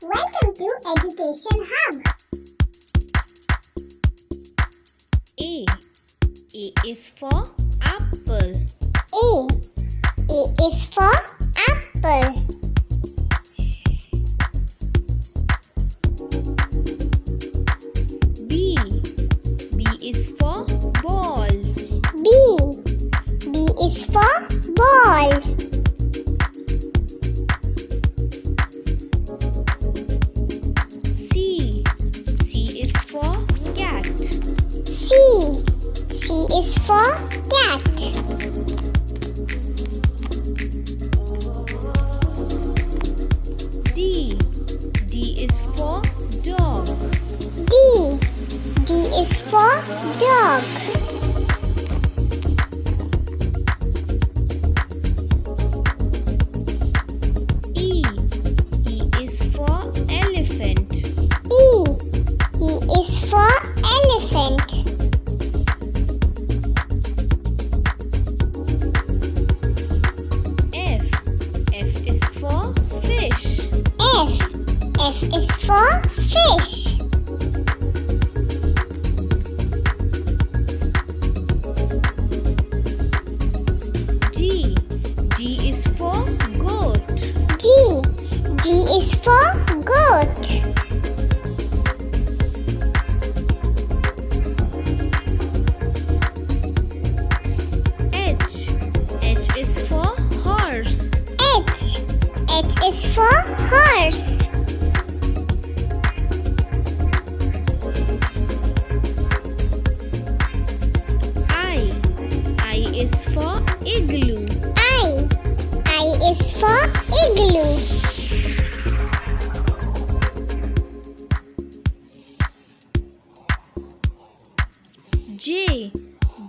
Welcome to Education Hub. A. A is for apple. A. A is for apple. B. B is for ball. B. B is for ball. C. C is for cat. C. C is for cat. D. D is for dog. D. D is for dog. E. E is for elephant. E. E is for elephant. F. F is for fish. F. F is for fish. G. G is for goat. G. G is for goat. H. H is for horse. H. H is for horse. I. I is for igloo. I. I is for igloo. J.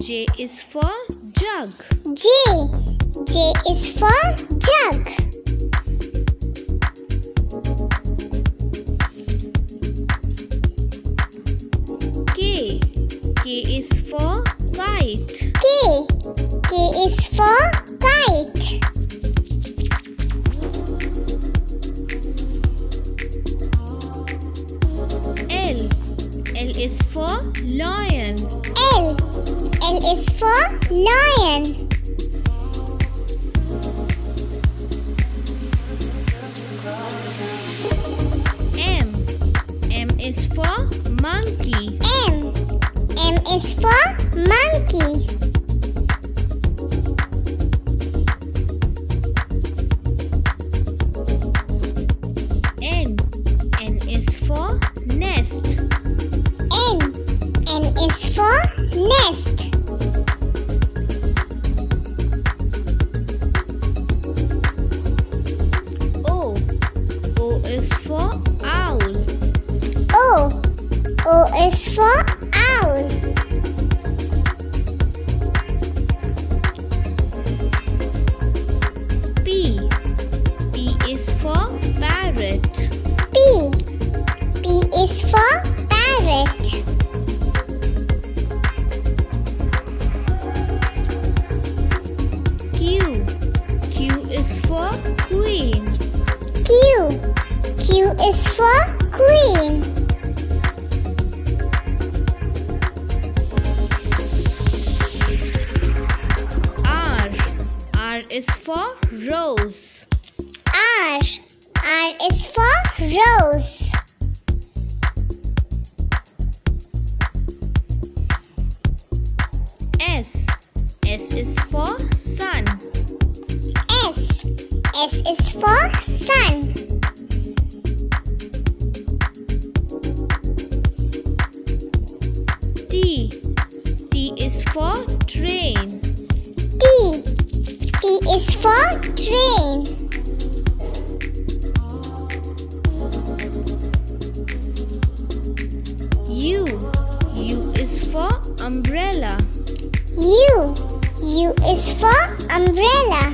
J is for jug. J. J is for jug. K. K is for kite. K. K is for kite. L. L is for lion. L. L is for lion. M. M is for monkey. M. M is for monkey. N. N is for nest. N. N is for nest. O. O is for owl. O. O is for owl. P. P is for parrot. P. P is for parrot. Q. Q is for queen. Q. Q is for queen. R. R is for rose. R. R is for rose. S. S is for sun. S. S is for sun. T. T is for train. T. T is for train. U. U is for umbrella. U. U is for umbrella.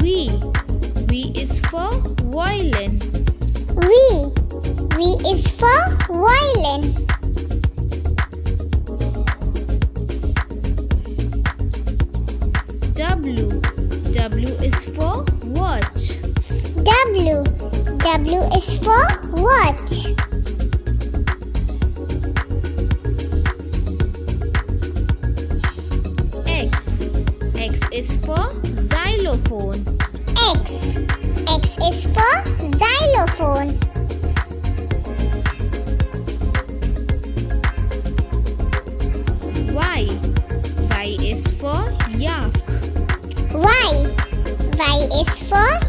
V. V is for violin. V. V is for violin. W. W. W is for watch. W. W is for watch. X. X is for xylophone. X. X is for xylophone. Y. Y is for yak. Y. Y is for